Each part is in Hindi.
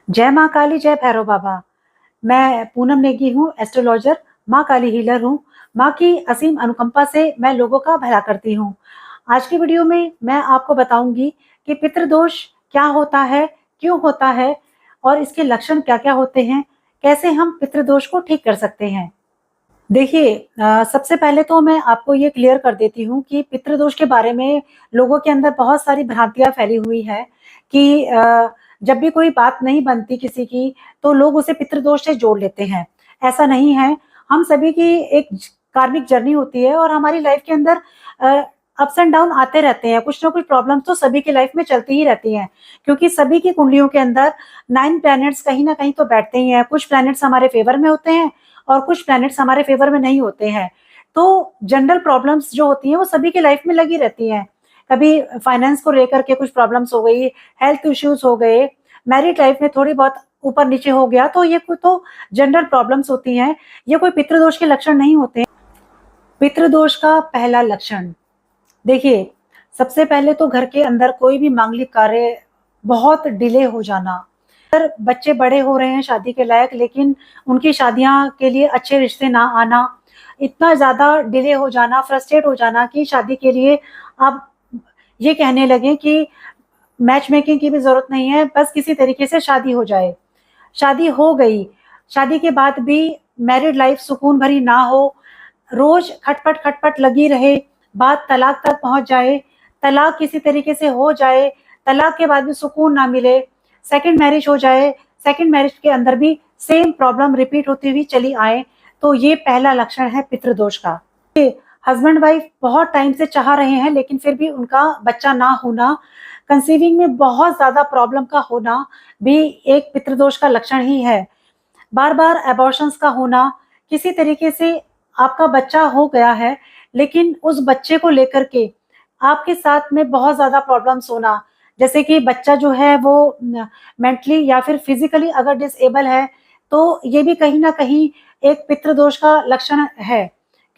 जय माँ काली, जय भैरव बाबा। मैं पूनम नेगी हूँ, एस्ट्रोलॉजर, माँ काली हीलर हूँ। माँ की असीम अनुकंपा से मैं लोगों का भला करती हूँ। आज की वीडियो में मैं आपको बताऊंगी कि पितृदोष क्या होता है, क्यों होता है और इसके लक्षण क्या-क्या होते हैं, कैसे हम पितृदोष को ठीक कर सकते हैं। देखिए सबसे पहले तो मैं आपको ये क्लियर कर देती हूँ कि पितृदोष के बारे में लोगों के अंदर बहुत सारी भ्रांतियाँ फैली हुई है कि जब भी कोई बात नहीं बनती किसी की, तो लोग उसे पितृदोष से जोड़ लेते हैं। ऐसा नहीं है, हम सभी की एक कार्मिक जर्नी होती है और हमारी लाइफ के अंदर अप्स एंड डाउन आते रहते हैं, कुछ ना कुछ प्रॉब्लम तो सभी की लाइफ में चलती ही रहती हैं, क्योंकि सभी की कुंडलियों के अंदर 9 प्लैनेट्स कहीं ना कहीं तो बैठते ही हैं। कुछ प्लैनेट्स हमारे फेवर में होते हैं और कुछ प्लैनेट्स हमारे फेवर में नहीं होते हैं। तो जनरल प्रॉब्लम्स जो होती हैं वो सभी की लाइफ में लगी रहती हैं। कभी फाइनेंस को लेकर के कुछ प्रॉब्लम्स हो गई, हेल्थ इश्यूज हो गए, मैरिड लाइफ में थोड़ी बहुत ऊपर नीचे हो गया, तो ये कोई तो जनरल प्रॉब्लम्स होती हैं। ये कोई पितृदोष के लक्षण नहीं होते हैं। पितृदोष का पहला लक्षण देखिए, सबसे पहले तो घर के अंदर कोई भी मांगलिक कार्य बहुत डिले हो जाना। अगर बच्चे बड़े हो रहे हैं शादी के लायक, लेकिन उनकी शादियां के लिए अच्छे रिश्ते ना आना, इतना ज्यादा डिले हो जाना, फ्रस्ट्रेट हो जाना कि शादी के लिए आप ये कहने लगे कि मैच मेकिंग की भी जरूरत नहीं है, बस किसी तरीके से शादी हो जाए। शादी हो गई, शादी के बाद भी मैरिड लाइफ सुकून भरी ना हो, रोज खटपट खटपट लगी रहे, बात तलाक तक पहुंच जाए, तलाक किसी तरीके से हो जाए, तलाक के बाद भी सुकून ना मिले, सेकंड मैरिज हो जाए, सेकंड मैरिज के अंदर भी सेम प्रॉब्लम रिपीट होती हुई चली आए, तो ये पहला लक्षण है पितृदोष का। हस्बैंड वाइफ बहुत टाइम से चाह रहे हैं लेकिन फिर भी उनका बच्चा ना होना, कंसीविंग में बहुत ज्यादा प्रॉब्लम का होना भी एक पितृदोष का लक्षण ही है। बार बार एबॉर्शंस का होना, किसी तरीके से आपका बच्चा हो गया है लेकिन उस बच्चे को लेकर के आपके साथ में बहुत ज्यादा प्रॉब्लम्स होना, जैसे कि बच्चा जो है वो मेंटली या फिर फिजिकली अगर डिसेबल है, तो ये भी कहीं ना कहीं एक पितृदोष का लक्षण है।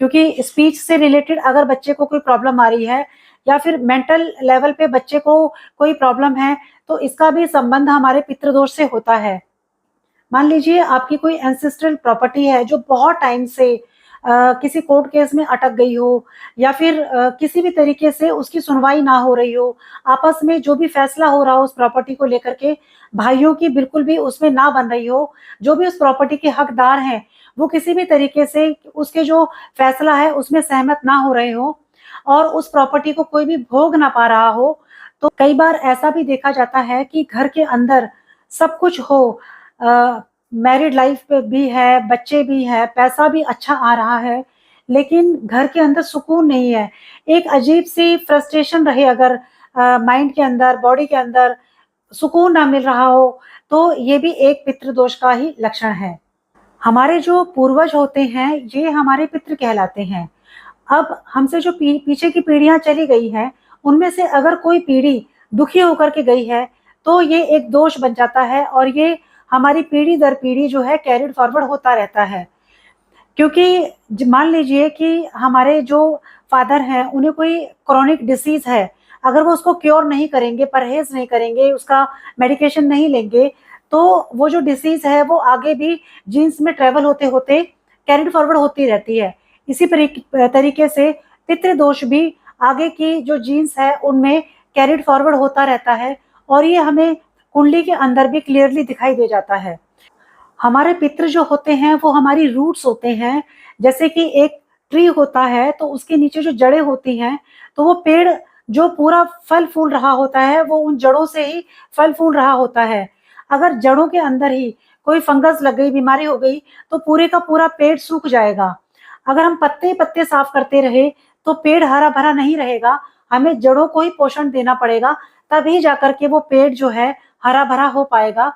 क्योंकि स्पीच से रिलेटेड अगर बच्चे को कोई प्रॉब्लम आ रही है या फिर मेंटल लेवल पे बच्चे को कोई प्रॉब्लम है, तो इसका भी संबंध हमारे पितृदोष से होता है। मान लीजिए आपकी कोई एंसेस्ट्रल प्रॉपर्टी है जो बहुत टाइम से किसी कोर्ट केस में अटक गई हो, या फिर किसी भी तरीके से उसकी सुनवाई ना हो रही हो, आपस में जो भी फैसला हो रहा हो उस प्रॉपर्टी को लेकर के भाइयों की बिल्कुल भी उसमें ना बन रही हो, जो भी उस प्रॉपर्टी के हकदार हैं वो किसी भी तरीके से उसके जो फैसला है उसमें सहमत ना हो रहे हो और उस प्रॉपर्टी को कोई भी भोग ना पा रहा हो, तो कई बार ऐसा भी देखा जाता है कि घर के अंदर सब कुछ हो, मैरिड लाइफ भी है, बच्चे भी है, पैसा भी अच्छा आ रहा है, लेकिन घर के अंदर सुकून नहीं है। एक अजीब सी फ्रस्ट्रेशन रहे अगर माइंड के अंदर, बॉडी के अंदर सुकून ना मिल रहा हो, तो ये भी एक पितृदोष का ही लक्षण है। हमारे जो पूर्वज होते हैं ये हमारे पितृ कहलाते हैं। अब हमसे जो पीछे की पीढ़ियां चली गई हैं, उनमें से अगर कोई पीढ़ी दुखी होकर के गई है, तो ये एक दोष बन जाता है और ये हमारी पीढ़ी दर पीढ़ी जो है कैरिड फॉरवर्ड होता रहता है। क्योंकि मान लीजिए कि हमारे जो फादर हैं उन्हें कोई क्रॉनिक डिसीज है, अगर वो उसको क्योर नहीं करेंगे, परहेज नहीं करेंगे, उसका मेडिकेशन नहीं लेंगे, तो वो जो डिसीज है वो आगे भी जीन्स में ट्रेवल होते होते कैरिड फॉरवर्ड होती रहती है। इसी तरीके से पितृदोष भी आगे की जो जीन्स है उनमें कैरिड फॉरवर्ड होता रहता है और ये हमें कुंडली के अंदर भी क्लियरली दिखाई दे जाता है। हमारे पितृ जो होते हैं वो हमारी रूट्स होते हैं। जैसे कि एक ट्री होता है तो उसके नीचे जो जड़ें होती हैं, तो वो पेड़ जो पूरा फल फूल रहा होता है वो उन जड़ों से ही फल फूल रहा होता है। अगर जड़ों के अंदर ही कोई फंगस लग गई, बीमारी हो गई, तो पूरे का पूरा पेड़ सूख जाएगा। अगर हम पत्ते पत्ते साफ करते रहे तो पेड़ हरा भरा नहीं रहेगा, हमें जड़ों को ही पोषण देना पड़ेगा, तभी जाकर के वो पेड़ जो है हरा भरा हो पाएगा।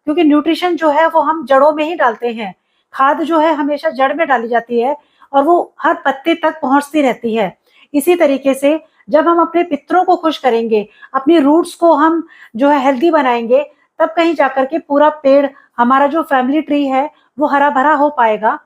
क्योंकि न्यूट्रिशन जो है वो हम जड़ों में ही डालते हैं, खाद जो है हमेशा जड़ में डाली जाती है और वो हर पत्ते तक पहुंचती रहती है। इसी तरीके से जब हम अपने पितरों को खुश करेंगे, अपनी रूट्स को हम जो है हेल्दी बनाएंगे, तब कहीं जाकर के पूरा पेड़, हमारा जो फैमिली ट्री है वो हरा भरा हो पाएगा।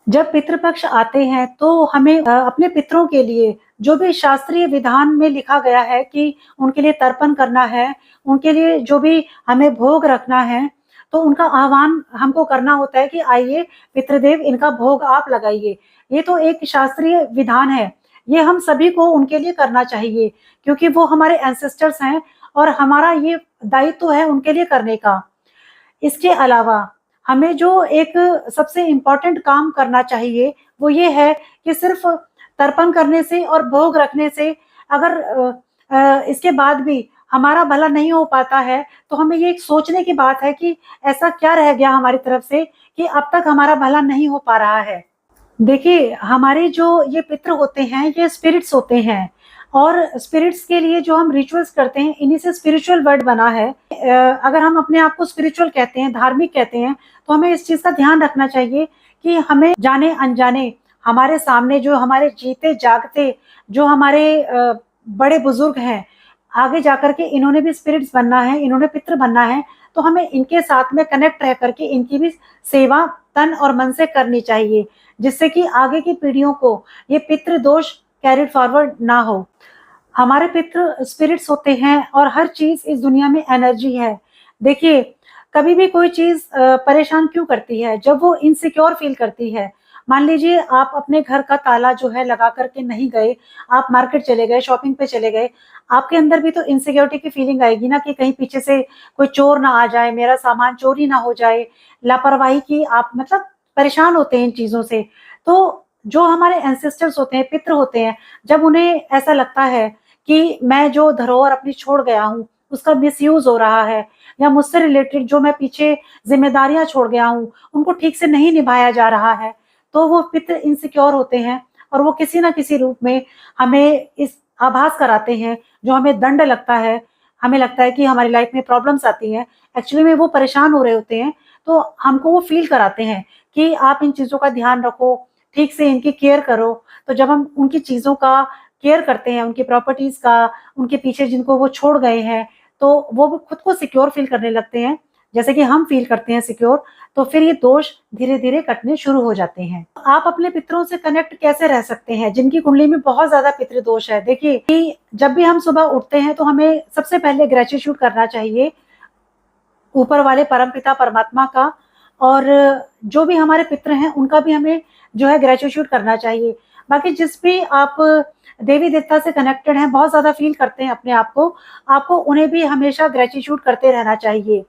जब पितृपक्ष आते हैं तो हमें अपने पितरों के लिए जो भी शास्त्रीय विधान में लिखा गया है कि उनके लिए तर्पण करना है, उनके लिए जो भी हमें भोग रखना है, तो उनका आह्वान हमको करना होता है कि आइए पितृदेव, इनका भोग आप लगाइए। ये तो एक शास्त्रीय विधान है, ये हम सभी को उनके लिए करना चाहिए, क्योंकि वो हमारे एंसेस्टर्स हैं और हमारा ये दायित्व है उनके लिए करने का। इसके अलावा हमें जो एक सबसे इम्पोर्टेंट काम करना चाहिए, वो ये है कि सिर्फ तर्पण करने से और भोग रखने से अगर इसके बाद भी हमारा भला नहीं हो पाता है, तो हमें ये एक सोचने की बात है कि ऐसा क्या रह गया हमारी तरफ से कि अब तक हमारा भला नहीं हो पा रहा है। देखिए, हमारे जो ये पितृ होते हैं, ये स्पिरिट्स होते हैं और स्पिरिट्स के लिए जो हम रिचुअल्स करते हैं, इन्हीं से स्पिरिचुअल वर्ड बना है। अगर हम अपने आप को स्पिरिचुअल कहते हैं, धार्मिक कहते हैं, तो हमें इस चीज़ का ध्यान रखना चाहिए कि हमें जाने-अनजाने हमारे सामने जो हमारे जीते-जागते जो हमारे बड़े बुजुर्ग हैं, आगे जाकर के इन्होंने भी स्पिरिट्स बनना है, इन्होंने पितृ बनना है, तो हमें इनके साथ में कनेक्ट रह करके इनकी भी सेवा तन और मन से करनी चाहिए, जिससे कि आगे की पीढ़ियों को ये पितृ दोष कैरिड फॉरवर्ड ना हो। हमारे पितृ स्पिरिट्स होते हैं और हर चीज़ इस दुनिया में एनर्जी है। देखिए, कभी भी कोई चीज़ परेशान क्यों करती है? जब वो इनसिक्योर फ़ील करती है। मान लीजिए आप अपने घर का ताला जो है लगा कर के नहीं गए, आप मार्केट चले गए, शॉपिंग पे चले गए, आपके अंदर भी तो इनसिक्योरिटी की फ़ीलिंग आएगी ना कि कहीं पीछे से कोई चोर ना आ जाए, मेरा सामान चोरी ना हो जाए, लापरवाही की आप मतलब परेशान होते हैं इन चीज़ों से। तो जो हमारे एंसेस्टर्स होते हैं, पितृ होते हैं, जब उन्हें ऐसा लगता है कि मैं जो धरोहर अपनी छोड़ गया हूँ, उसका मिसयूज़ हो रहा है या मुझसे रिलेटेड जो मैं पीछे ज़िम्मेदारियाँ छोड़ गया हूँ, उनको ठीक से नहीं निभाया जा रहा है, तो वो पितृ इनसिक्योर होते हैं और वो किसी न किसी रूप में हमें इस आभास कराते हैं, जो हमें दंड लगता है, हमें लगता है कि हमारी लाइफ़ में प्रॉब्लम्स आती हैं। एक्चुअली में वो परेशान हो रहे होते हैं, तो हमको वो फ़ील कराते हैं कि आप इन चीज़ों का ध्यान रखो, ठीक से इनकी केयर करो। तो जब हम उनकी चीज़ों का केयर करते हैं, उनकी प्रॉपर्टीज़ का, उनके पीछे जिनको वो छोड़ गए हैं, तो वो खुद को सिक्योर फ़ील करने लगते हैं, जैसे कि हम फ़ील करते हैं सिक्योर, तो फिर ये दोष धीरे-धीरे कटने शुरू हो जाते हैं। आप अपने पितरों से कनेक्ट कैसे रह सकते हैं, जिनकी कुंडली में बहुत ज़्यादा पितृ दोष है? देखिए कि जब भी हम सुबह उठते हैं, तो हमें सबसे पहले ग्रैटिट्यूड करना चाहिए ऊपर वाले परमपिता परमात्मा का, और जो भी हमारे पितृ हैं उनका भी हमें जो है ग्रैटिट्यूड करना चाहिए। बाकी जिस भी आप देवी-देवता से कनेक्टेड हैं, बहुत ज़्यादा फ़ील करते हैं अपने आप को, आपको उन्हें भी हमेशा ग्रैटिट्यूड करते रहना चाहिए।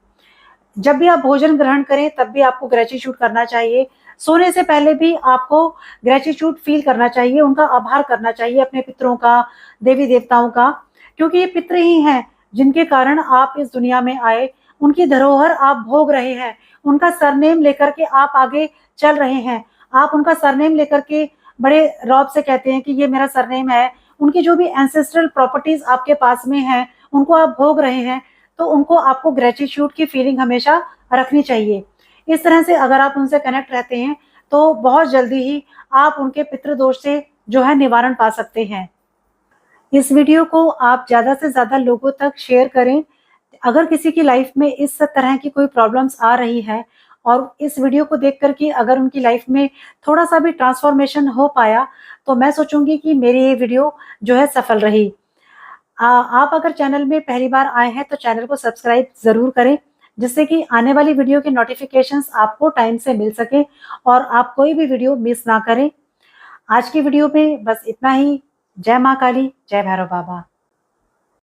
जब भी आप भोजन ग्रहण करें तब भी आपको ग्रैटिट्यूड करना चाहिए। सोने से पहले भी आपको ग्रैटिट्यूड फ़ील करना चाहिए, उनका आभार करना चाहिए अपने पितरों का, देवी-देवताओं का, क्योंकि ये पितृ ही हैं जिनके कारण आप इस दुनिया में आए, उनकी धरोहर आप भोग रहे हैं, उनका सरनेम लेकर के आप आगे चल रहे हैं। आप उनका सरनेम लेकर के बड़े रौब से कहते हैं कि ये मेरा सरनेम है। उनकी जो भी एंसेस्ट्रल प्रॉपर्टीज़ आपके पास में हैं, उनको आप भोग रहे हैं, तो उनको आपको ग्रैटिट्यूड की फीलिंग हमेशा रखनी चाहिए। इस तरह से अगर आप उनसे कनेक्ट रहते हैं, तो बहुत जल्दी ही आप उनके पितृदोष से जो है निवारण पा सकते हैं। इस वीडियो को आप ज़्यादा से ज़्यादा लोगों तक शेयर करें। अगर किसी की लाइफ में इस तरह की कोई प्रॉब्लम्स आ रही है और इस वीडियो को देख कर के अगर उनकी लाइफ में थोड़ा-सा भी ट्रांसफॉर्मेशन हो पाया, तो मैं सोचूँगी कि मेरी ये वीडियो जो है सफल रही। आप अगर चैनल में पहली बार आए हैं तो चैनल को सब्सक्राइब ज़रूर करें, जिससे कि आने वाली वीडियो के नोटिफ़िकेशंस आपको टाइम से मिल सकें और आप कोई भी वीडियो मिस ना करें। आज की वीडियो में बस इतना ही। जय माँ काली, जय भैरव बाबा।